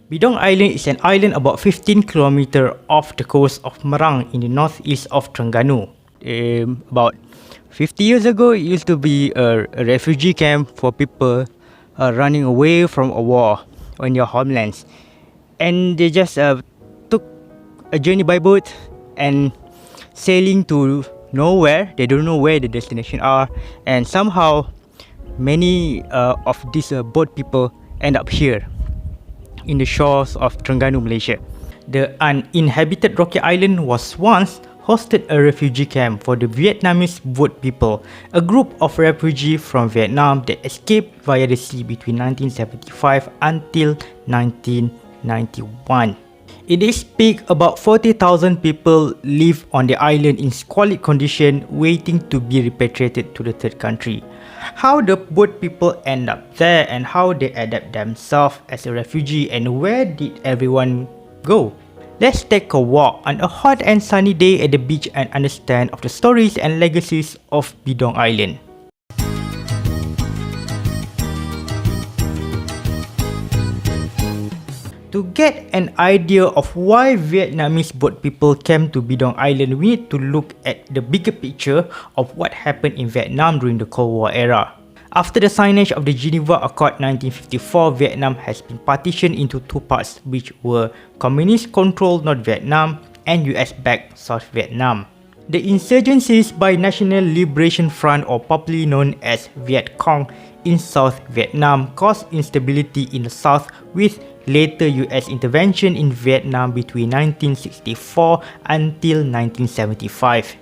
Bidong Island is an island about 15 km off the coast of Merang in the northeast of Terengganu. About 50 years ago, it used to be a refugee camp for people running away from a war on your homelands. And they just took a journey by boat and sailing to nowhere. They don't know where the destination are, and somehow many of these boat people end up here in the shores of Terengganu, Malaysia. The uninhabited rocky island was once hosted a refugee camp for the Vietnamese boat people, a group of refugees from Vietnam that escaped via the sea between 1975 until 1991. At its peak, about 40,000 people live on the island in squalid condition, waiting to be repatriated to the third country. How the boat people end up there and how they adapt themselves as a refugee, and where did everyone go? Let's take a walk on a hot and sunny day at the beach and understand of the stories and legacies of Bidong Island. To get an idea of why Vietnamese boat people came to Bidong Island, we need to look at the bigger picture of what happened in Vietnam during the Cold War era. After the signage of the Geneva Accord 1954, Vietnam has been partitioned into two parts, which were communist-controlled North Vietnam and US-backed South Vietnam. The insurgencies by National Liberation Front, or popularly known as Viet Cong, in South Vietnam caused instability in the south, with later US intervention in Vietnam between 1964 until 1975.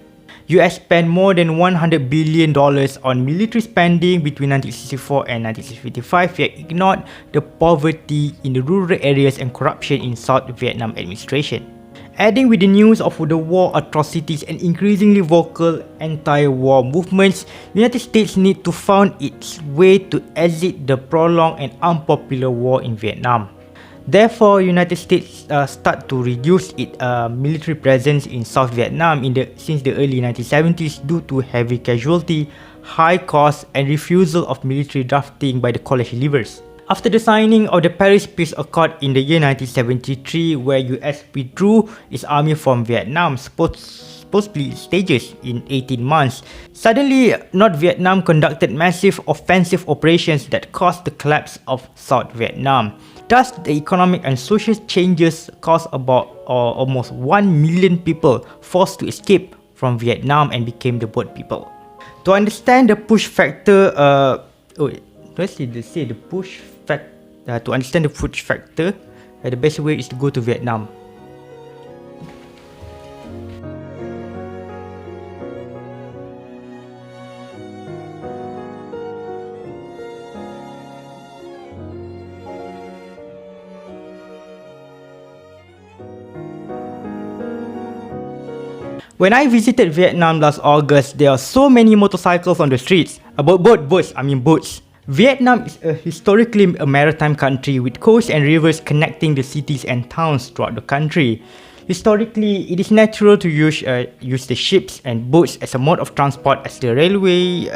US spent more than $100 billion on military spending between 1964 and 1955, yet ignored the poverty in the rural areas and corruption in South Vietnam administration. Adding with the news of the war atrocities and increasingly vocal anti-war movements, United States need to find its way to exit the prolonged and unpopular war in Vietnam. Therefore, United States start to reduce its military presence in South Vietnam since the early 1970s due to heavy casualty, high costs, and refusal of military drafting by the college leaders. After the signing of the Paris Peace Accord in the year 1973, where US withdrew its army from Vietnam, supposedly stages in 18 months, suddenly North Vietnam conducted massive offensive operations that caused the collapse of South Vietnam. Thus, the economic and social changes caused about almost 1 million people forced to escape from Vietnam and became the boat people. To understand the push factor, to understand the push factor, the best way is to go to Vietnam. When I visited Vietnam last August, there are so many motorcycles on the streets. Boats. Vietnam is a historically a maritime country with coasts and rivers connecting the cities and towns throughout the country. Historically, it is natural to use the ships and boats as a mode of transport, as the railway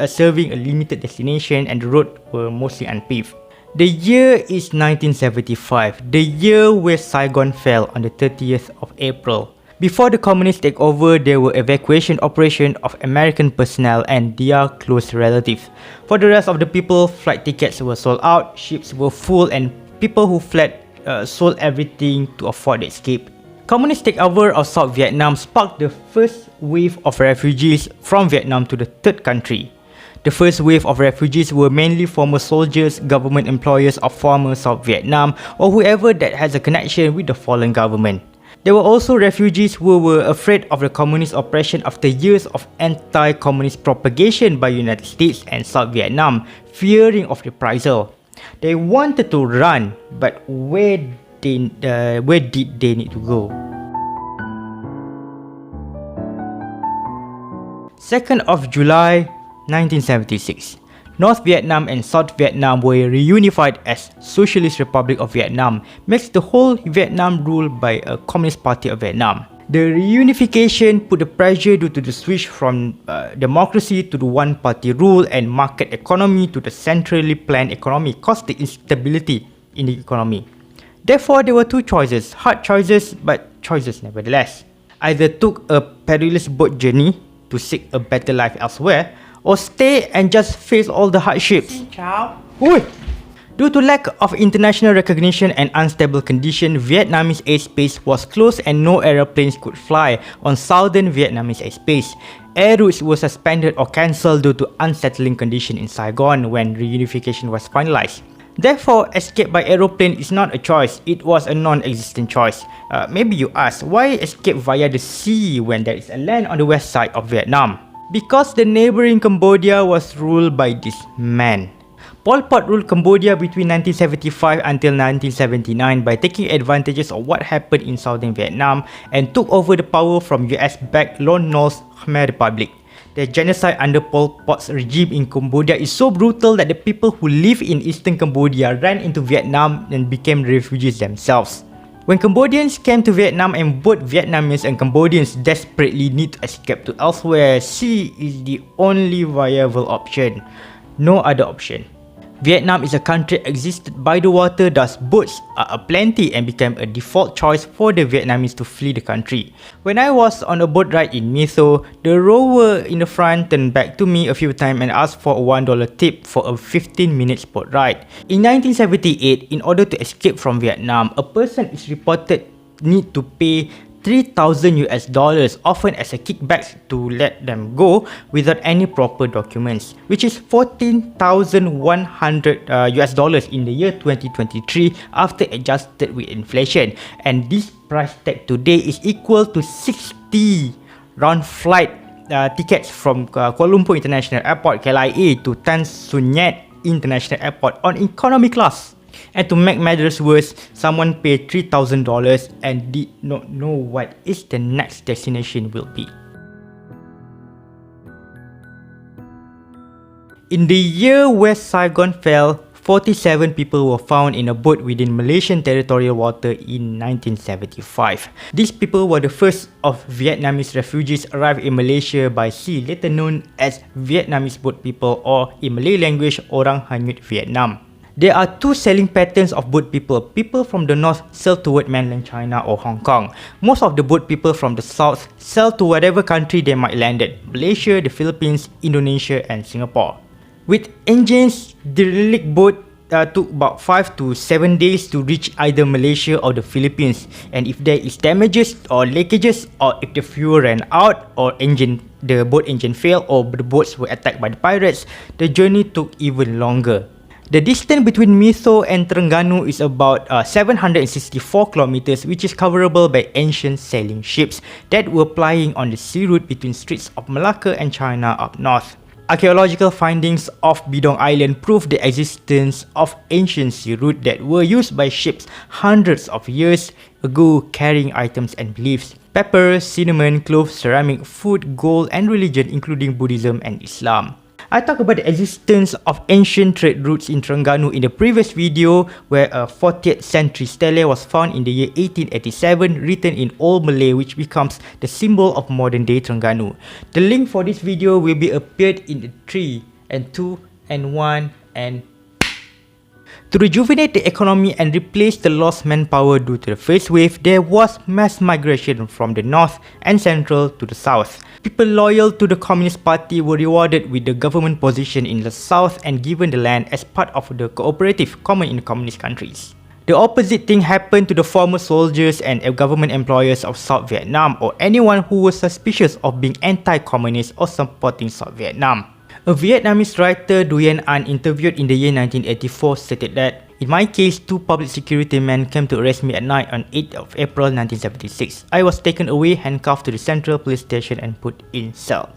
serving a limited destination and the roads were mostly unpaved. The year is 1975, the year where Saigon fell on the 30th of April. Before the communist takeover, there were evacuation operations of American personnel and their close relatives. For the rest of the people, flight tickets were sold out, ships were full, and people who fled sold everything to afford the escape. Communist takeover of South Vietnam sparked the first wave of refugees from Vietnam to the third country. The first wave of refugees were mainly former soldiers, government employees of former South Vietnam, or whoever that has a connection with the fallen government. There were also refugees who were afraid of the communist oppression after years of anti-communist propagation by United States and South Vietnam, fearing of reprisal. They wanted to run, but where did they need to go? 2nd of July 1976. North Vietnam and South Vietnam were reunified as Socialist Republic of Vietnam, makes the whole Vietnam ruled by a Communist Party of Vietnam. The reunification put the pressure due to the switch from democracy to the one-party rule and market economy to the centrally planned economy, caused the instability in the economy. Therefore, there were two choices, hard choices but choices nevertheless. Either took a perilous boat journey to seek a better life elsewhere, or stay and just face all the hardships. Oi! Due to lack of international recognition and unstable condition, Vietnamese airspace was closed and no aeroplanes could fly on southern Vietnamese airspace. Air routes were suspended or cancelled due to unsettling condition in Saigon when reunification was finalized. Therefore, escape by aeroplane is not a choice, it was a non-existent choice. Maybe you ask, why escape via the sea when there is a land on the west side of Vietnam? Because the neighbouring Cambodia was ruled by this man. Pol Pot ruled Cambodia between 1975 until 1979 by taking advantages of what happened in southern Vietnam and took over the power from US-backed Lone Nol's Khmer Republic. The genocide under Pol Pot's regime in Cambodia is so brutal that the people who live in eastern Cambodia ran into Vietnam and became refugees themselves. When Cambodians came to Vietnam and both Vietnamese and Cambodians desperately need to escape to elsewhere, sea is the only viable option. No other option. Vietnam is a country existed by the water, thus boats are aplenty and became a default choice for the Vietnamese to flee the country. When I was on a boat ride in Mitho, the rower in the front turned back to me a few times and asked for a $1 tip for a 15-minute boat ride. In 1978, in order to escape from Vietnam, a person is reported need to pay $3,000 often as a kickback to let them go without any proper documents, which is $14,100 in the year 2023 after adjusted with inflation, and this price tag today is equal to 60 round flight tickets from Kuala Lumpur International Airport KLIA to Tan Son Nhat International Airport on economy class. And to make matters worse, someone paid $3,000 and did not know what is the next destination will be. In the year West Saigon fell, 47 people were found in a boat within Malaysian territorial water in 1975. These people were the first of Vietnamese refugees arrived in Malaysia by sea, later known as Vietnamese boat people, or in Malay language, Orang Hanyut Vietnam. There are two selling patterns of boat people. People from the north sell toward mainland China or Hong Kong. Most of the boat people from the south sell to whatever country they might landed: Malaysia, the Philippines, Indonesia and Singapore. With engines, the derelict boat took about 5 to 7 days to reach either Malaysia or the Philippines, and if there is damages or leakages, or if the fuel ran out, or the boat engine failed, or the boats were attacked by the pirates, the journey took even longer. The distance between Mitho and Terengganu is about 764 kilometers, which is coverable by ancient sailing ships that were plying on the sea route between Straits of Malacca and China up north. Archaeological findings of Bidong Island prove the existence of ancient sea route that were used by ships hundreds of years ago, carrying items and beliefs: pepper, cinnamon, cloves, ceramic, food, gold and religion including Buddhism and Islam. I talked about the existence of ancient trade routes in Terengganu in the previous video, where a 40th century stele was found in the year 1887 written in Old Malay, which becomes the symbol of modern day Terengganu. The link for this video will be appeared in the 3 and 2 and 1 and... To rejuvenate the economy and replace the lost manpower due to the first wave, there was mass migration from the north and central to the south. People loyal to the Communist Party were rewarded with the government position in the south and given the land as part of the cooperative common in the communist countries. The opposite thing happened to the former soldiers and government employers of South Vietnam, or anyone who was suspicious of being anti-communist or supporting South Vietnam. A Vietnamese writer, Nguyen An, interviewed in the year 1984, stated that, "In my case, two public security men came to arrest me at night on 8th of April 1976. I was taken away, handcuffed to the central police station and put in cell.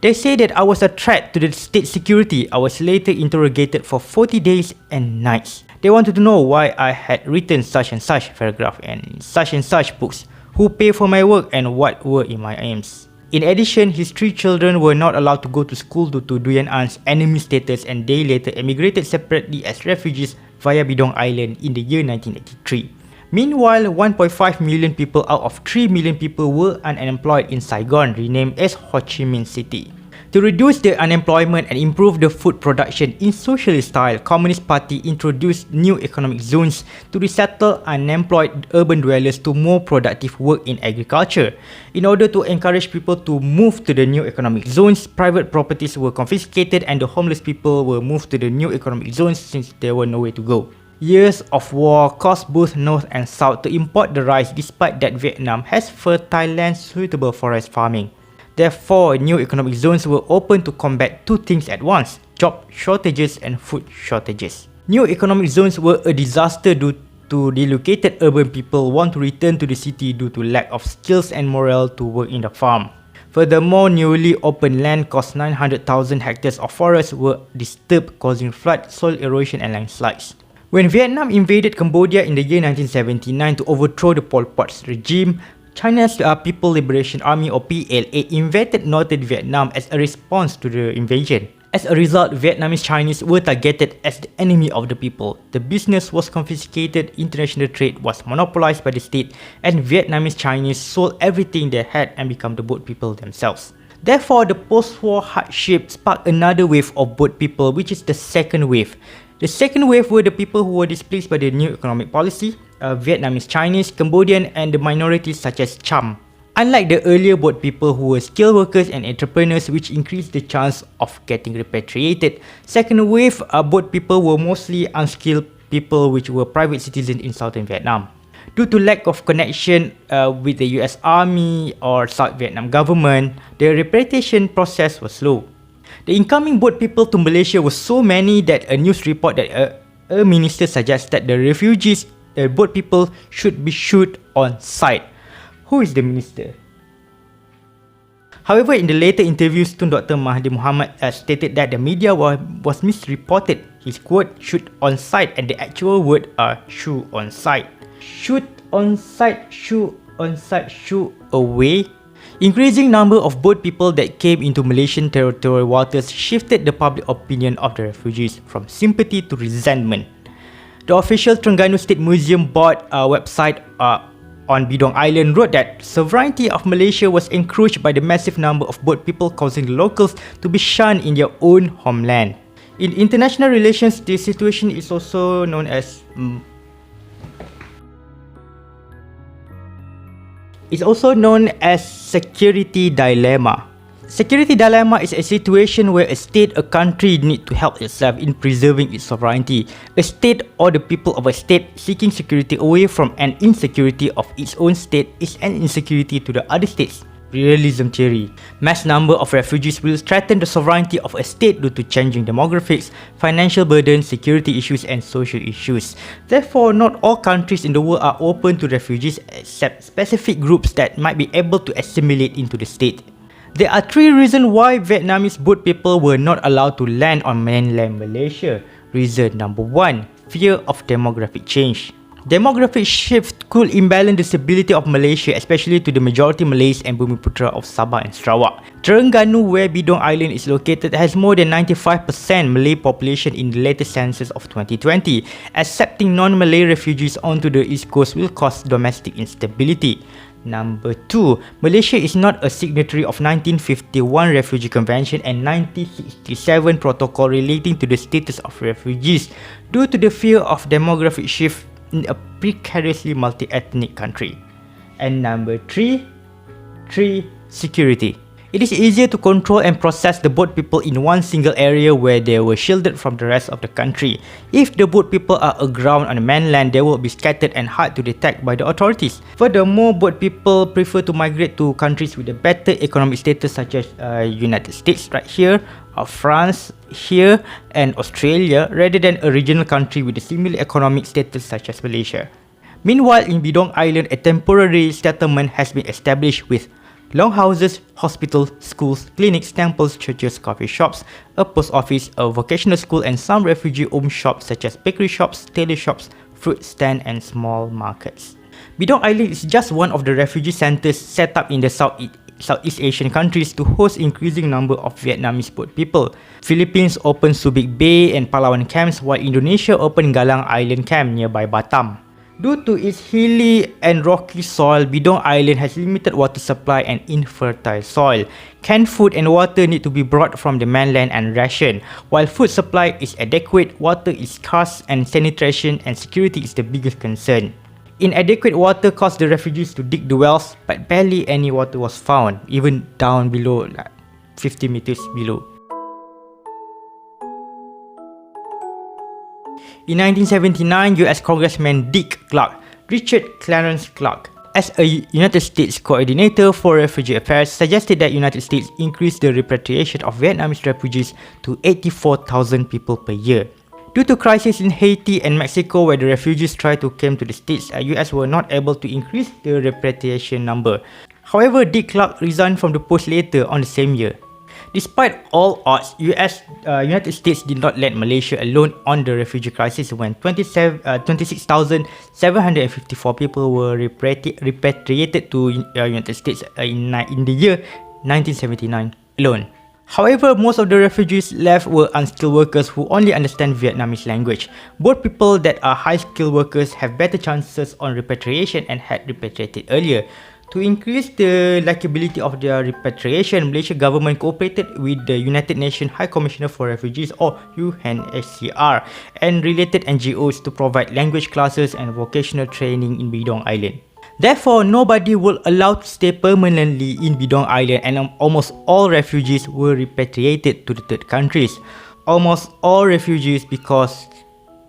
They say that I was a threat to the state security. I was later interrogated for 40 days and nights. They wanted to know why I had written such and such paragraph and such books, who paid for my work and what were in my aims." In addition, his 3 children were not allowed to go to school due to Nguyen An's enemy status, and they later emigrated separately as refugees via Bidong Island in the year 1983. Meanwhile, 1.5 million people out of 3 million people were unemployed in Saigon, renamed as Ho Chi Minh City. To reduce the unemployment and improve the food production in socialist style, Communist Party introduced new economic zones to resettle unemployed urban dwellers to more productive work in agriculture. In order to encourage people to move to the new economic zones, private properties were confiscated and the homeless people were moved to the new economic zones since there were nowhere to go. Years of war caused both North and South to import the rice despite that Vietnam has fertile land suitable for rice farming. Therefore, new economic zones were open to combat two things at once: job shortages and food shortages. New economic zones were a disaster due to relocated urban people want to return to the city due to lack of skills and morale to work in the farm. Furthermore, newly opened land caused 900,000 hectares of forest were disturbed, causing flood, soil erosion and landslides. When Vietnam invaded Cambodia in the year 1979 to overthrow the Pol Pot's regime, China's People Liberation Army or PLA invaded northern Vietnam as a response to the invasion. As a result, Vietnamese Chinese were targeted as the enemy of the people. The business was confiscated, international trade was monopolized by the state, and Vietnamese Chinese sold everything they had and became the boat people themselves. Therefore, the post-war hardship sparked another wave of boat people, which is the second wave. The second wave were the people who were displaced by the new economic policy, Vietnamese Chinese, Cambodian and the minorities such as Cham. Unlike the earlier boat people who were skilled workers and entrepreneurs which increased the chance of getting repatriated, second wave boat people were mostly unskilled people which were private citizens in southern Vietnam. Due to lack of connection with the US Army or South Vietnam government, the repatriation process was slow. The incoming boat people to Malaysia were so many that a news report that a minister suggested the refugees, the boat people should be shot on sight. Who is the minister? However, in the later interviews, Tun Dr. Mahathir Mohamed stated that the media was misreported. His quote, shoot on sight, and the actual word are shoot on sight. Shoot on sight, shoot on sight, shoot away. Increasing number of boat people that came into Malaysian territorial waters shifted the public opinion of the refugees from sympathy to resentment. The official Terengganu State Museum Board website on Bidong Island wrote that sovereignty of Malaysia was encroached by the massive number of boat people, causing the locals to be shunned in their own homeland. In international relations, the situation is also known as security dilemma. Security dilemma is a situation where a country need to help itself in preserving its sovereignty. A state or the people of a state seeking security away from an insecurity of its own state is an insecurity to the other states. Realism theory. Mass number of refugees will threaten the sovereignty of a state due to changing demographics, financial burden, security issues and social issues. Therefore, not all countries in the world are open to refugees except specific groups that might be able to assimilate into the state. There are three reasons why Vietnamese boat people were not allowed to land on mainland Malaysia. Reason number 1, fear of demographic change. Demographic shift could imbalance the stability of Malaysia, especially to the majority Malays and Bumiputra of Sabah and Sarawak. Terengganu, where Bidong Island is located, has more than 95% Malay population in the latest census of 2020. Accepting non-Malay refugees onto the East Coast will cause domestic instability. Number 2, Malaysia is not a signatory of 1951 Refugee Convention and 1967 Protocol relating to the status of refugees due to the fear of demographic shift in a precariously multi-ethnic country. And number 3, security. It is easier to control and process the boat people in one single area where they were shielded from the rest of the country. If the boat people are aground on the mainland, they will be scattered and hard to detect by the authorities. Furthermore, boat people prefer to migrate to countries with a better economic status such as United States right here, or France here, and Australia rather than a regional country with a similar economic status such as Malaysia. Meanwhile, in Bidong Island, a temporary settlement has been established with longhouses, hospitals, schools, clinics, temples, churches, coffee shops, a post office, a vocational school and some refugee-owned shops such as bakery shops, tailor shops, fruit stand and small markets. Bidong Island is just one of the refugee centres set up in the Southeast Asian countries to host increasing number of Vietnamese boat people. Philippines opened Subic Bay and Palawan camps while Indonesia opened Galang Island camp nearby Batam. Due to its hilly and rocky soil, Bidong Island has limited water supply and infertile soil. Canned food and water need to be brought from the mainland and rationed. While food supply is adequate, water is scarce and sanitation and security is the biggest concern. Inadequate water caused the refugees to dig the wells, but barely any water was found, even down below, like 50 meters below. In 1979, US Congressman Dick Clark, Richard Clarence Clark, as a United States coordinator for refugee affairs, suggested that United States increase the repatriation of Vietnamese refugees to 84,000 people per year. Due to crisis in Haiti and Mexico where the refugees tried to come to the States, US were not able to increase the repatriation number. However, Dick Clark resigned from the post later on the same year. Despite all odds, United States did not let Malaysia alone on the refugee crisis when 26,754 people were repatriated to United States in the year 1979 alone. However, most of the refugees left were unskilled workers who only understand Vietnamese language. Both people that are high-skilled workers have better chances on repatriation and had repatriated earlier. To increase the likability of their repatriation, Malaysia government cooperated with the United Nations High Commissioner for Refugees or UNHCR and related NGOs to provide language classes and vocational training in Bidong Island. Therefore, nobody was allowed to stay permanently in Bidong Island and almost all refugees were repatriated to the third countries. Almost all refugees because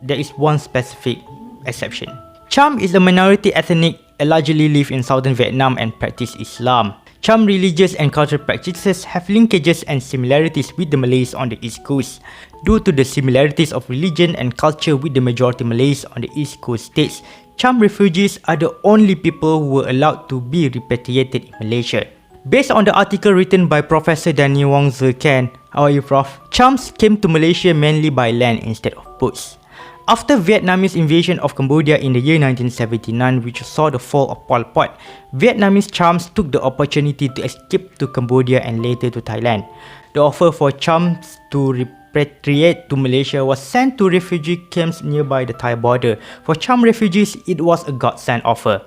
there is one specific exception. Cham is a minority ethnic largely live in southern Vietnam and practice Islam. Cham religious and cultural practices have linkages and similarities with the Malays on the East Coast. Due to the similarities of religion and culture with the majority Malays on the East Coast states, Cham refugees are the only people who were allowed to be repatriated in Malaysia. Based on the article written by Professor Danny Wong Zulkanain, how are you, Prof? Chams came to Malaysia mainly by land instead of boats. After Vietnamese invasion of Cambodia in the year 1979, which saw the fall of Pol Pot, Vietnamese Chams took the opportunity to escape to Cambodia and later to Thailand. The offer for Chams to repatriate to Malaysia was sent to refugee camps nearby the Thai border. For Cham refugees, it was a godsend offer.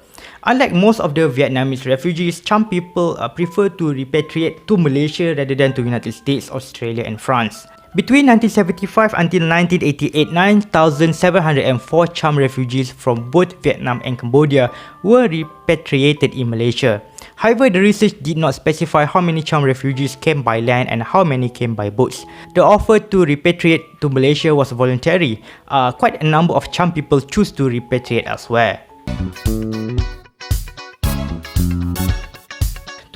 Unlike most of the Vietnamese refugees, Cham people prefer to repatriate to Malaysia rather than to United States, Australia and France. Between 1975 until 1988, 9,704 Cham refugees from both Vietnam and Cambodia were repatriated in Malaysia. However, the research did not specify how many Cham refugees came by land and how many came by boats. The offer to repatriate to Malaysia was voluntary. Quite a number of Cham people choose to repatriate elsewhere.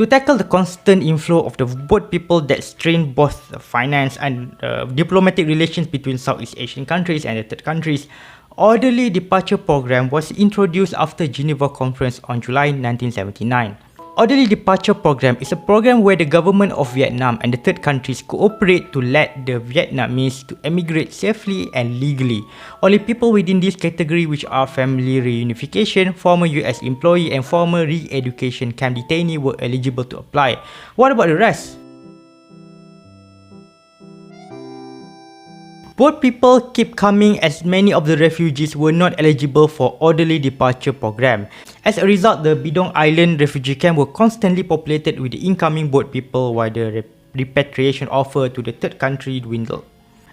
To tackle the constant inflow of the boat people that strained both finance and diplomatic relations between Southeast Asian countries and the third countries, Orderly Departure Program was introduced after Geneva Conference on July 1979. Orderly Departure Program is a program where the government of Vietnam and the third countries cooperate to let the Vietnamese to emigrate safely and legally. Only people within this category, which are family reunification, former US employee and former re-education camp detainee, were eligible to apply. What about the rest? Both people keep coming as many of the refugees were not eligible for Orderly Departure Program. As a result, the Bidong Island refugee camp were constantly populated with the incoming boat people while the repatriation offer to the third country dwindled.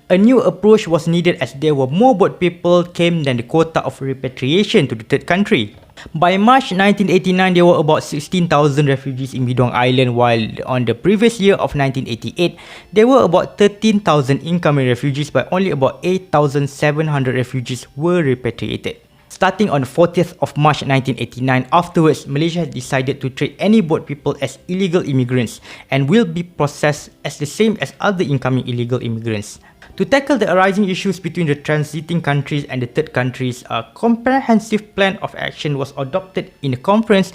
A new approach was needed as there were more boat people came than the quota of repatriation to the third country. By March 1989, there were about 16,000 refugees in Bidong Island, while on the previous year of 1988, there were about 13,000 incoming refugees, but only about 8,700 refugees were repatriated. Starting on the 40th of March 1989, afterwards, Malaysia decided to treat any boat people as illegal immigrants and will be processed as the same as other incoming illegal immigrants. To tackle the arising issues between the transiting countries and the third countries, a comprehensive plan of action was adopted in the conference,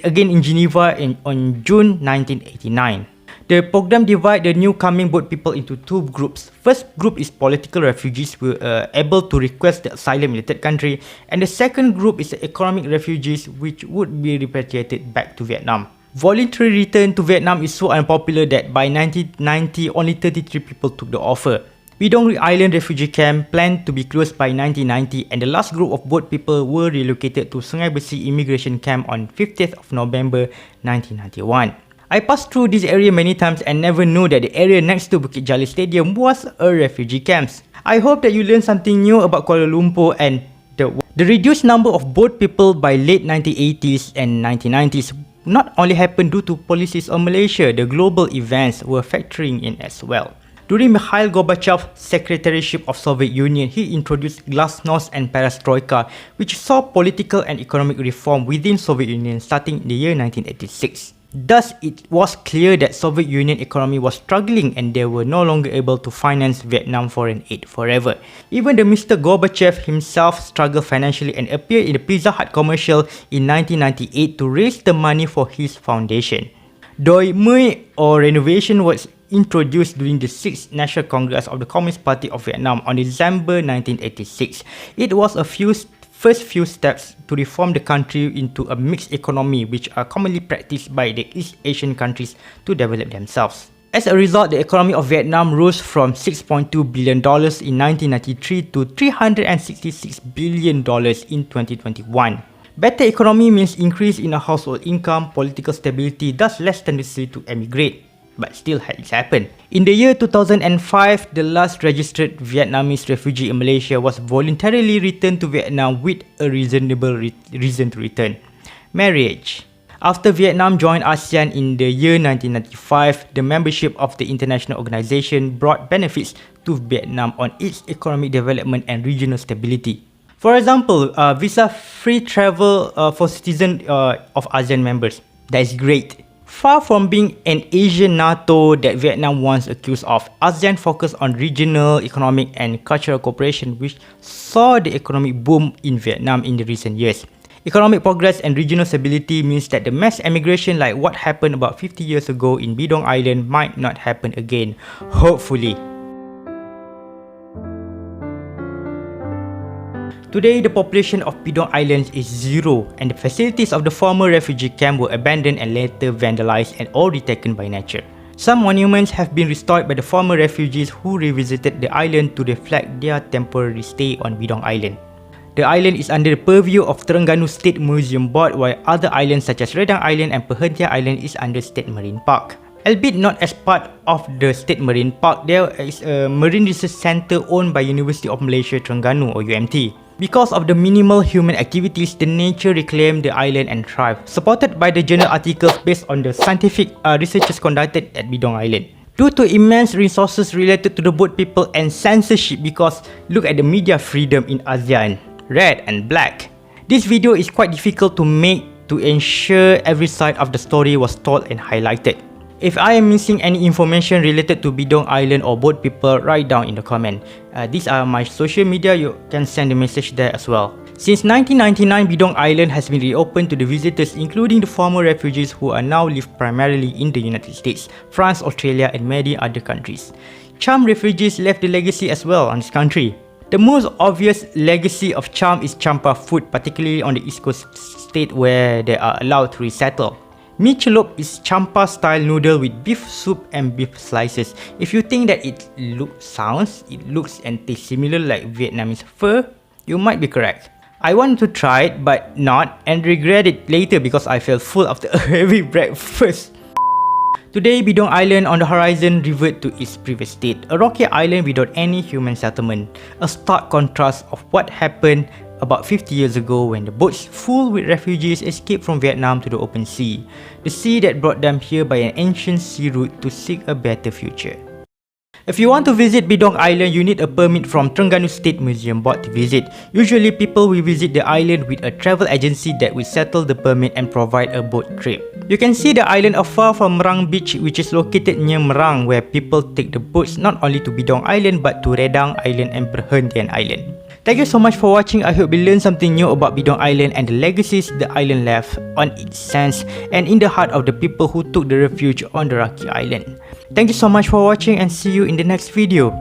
again in Geneva on June 1989. The program divides the new coming boat people into two groups. First group is political refugees who are able to request the asylum in the third country, and the second group is the economic refugees which would be repatriated back to Vietnam. Voluntary return to Vietnam is so unpopular that by 1990, only 33 people took the offer. Bidong Island refugee camp planned to be closed by 1990 and the last group of boat people were relocated to Sungai Besi immigration camp on 50th of November 1991. I passed through this area many times and never knew that the area next to Bukit Jalil Stadium was a refugee camp. I hope that you learned something new about Kuala Lumpur and the reduced number of boat people by late 1980s and 1990s not only happened due to policies of Malaysia, the global events were factoring in as well. During Mikhail Gorbachev's secretaryship of Soviet Union, he introduced glasnost and perestroika, which saw political and economic reform within Soviet Union starting in the year 1986. Thus, it was clear that Soviet Union economy was struggling and they were no longer able to finance Vietnam foreign aid forever. Even the Mr. Gorbachev himself struggled financially and appeared in the Pizza Hut commercial in 1998 to raise the money for his foundation. Doi Mui or renovation was introduced during the 6th National Congress of the Communist Party of Vietnam on December 1986. It was a first few steps to reform the country into a mixed economy which are commonly practiced by the East Asian countries to develop themselves. As a result, the economy of Vietnam rose from $6.2 billion in 1993 to $366 billion in 2021. Better economy means increase in a household income, political stability, thus less tendency to emigrate. But still it's happened. In the year 2005, the last registered Vietnamese refugee in Malaysia was voluntarily returned to Vietnam with a reasonable reason to return: marriage. After Vietnam joined ASEAN in the year 1995, the membership of the international organization brought benefits to Vietnam on its economic development and regional stability. For example, visa-free travel for citizens of ASEAN members. That is great. Far from being an Asian NATO that Vietnam once accused of, ASEAN focused on regional, economic and cultural cooperation which saw the economic boom in Vietnam in the recent years. Economic progress and regional stability means that the mass emigration like what happened about 50 years ago in Bidong Island might not happen again, hopefully. Today, the population of Bidong Island is zero and the facilities of the former refugee camp were abandoned and later vandalized and all retaken by nature. Some monuments have been restored by the former refugees who revisited the island to reflect their temporary stay on Bidong Island. The island is under the purview of Terengganu State Museum Board while other islands such as Redang Island and Perhentian Island is under State Marine Park. Albeit not as part of the State Marine Park, there is a Marine Research Centre owned by University of Malaysia Terengganu or UMT. Because of the minimal human activities, the nature reclaimed the island and thrived, supported by the journal articles based on the scientific researches conducted at Bidong Island. Due to immense resources related to the boat people and censorship, because look at the media freedom in ASEAN, red and black. This video is quite difficult to make to ensure every side of the story was told and highlighted. If I am missing any information related to Bidong Island or boat people, write down in the comment. These are my social media, you can send a message there as well. Since 1999, Bidong Island has been reopened to the visitors including the former refugees who are now live primarily in the United States, France, Australia and many other countries. Cham refugees left the legacy as well on this country. The most obvious legacy of Cham is Champa food, particularly on the East Coast state where they are allowed to resettle. Mi celup is Champa style noodle with beef soup and beef slices. If you think that it looks and tastes similar like Vietnamese pho, you might be correct. I wanted to try it but not and regret it later because I felt full after a heavy breakfast. Today, Bidong Island on the horizon revert to its previous state, a rocky island without any human settlement, a stark contrast of what happened about 50 years ago when the boats full with refugees escaped from Vietnam to the open sea, the sea that brought them here by an ancient sea route to seek a better future. If you want to visit Bidong Island, you need a permit from Terengganu State Museum Board to visit. Usually, people will visit the island with a travel agency that will settle the permit and provide a boat trip. You can see the island afar from Merang Beach, which is located near Merang, where people take the boats not only to Bidong Island but to Redang Island and Perhentian Island. Thank you so much for watching. I hope you learned something new about Bidong Island and the legacies the island left on its sands and in the heart of the people who took the refuge on the rocky island. Thank you so much for watching and see you in the next video.